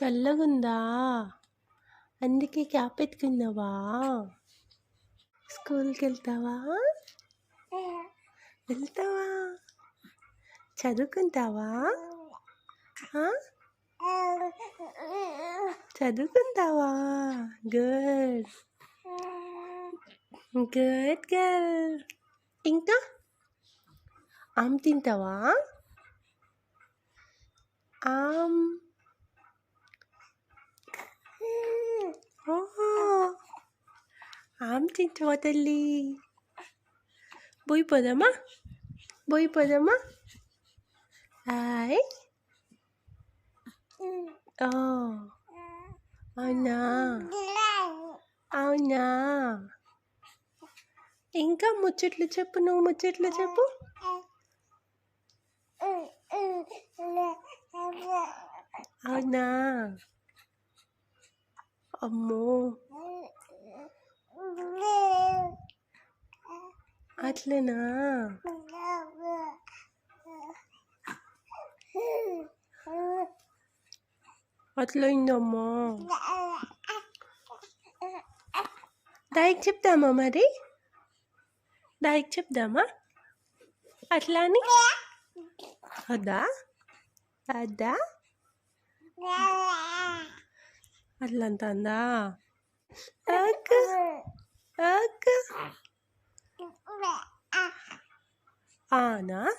చల్లగుందా? అందుకే క్యాప్ పెట్టుకున్నావా? స్కూల్‌కెళ్తావా? వెళ్తావా? చదువుకుంటావా? ఆ? చదువుకుంటావా? గుడ్. Good girl. ఇంకా ఆమ్ తింటావా? ఆమ్. ఓహో! ఆమ్ తింటావా తల్లి? పోదామా? పోదామా? హాయ్. ఓహ్! అవునా? అవునా? ఇంకా ముచ్చట్లు చెప్పు, నువ్వు ముచ్చట్లు చెప్పు. అవునా? అమ్మో! అట్లనా? అట్లయిందమ్మా. డాడీకి చెప్దామా మరి? డాడీకి చెప్దామా అట్లా అని? వద్దా? వద్దా? అట్లా అంటుందా? Okay okay. అవునా?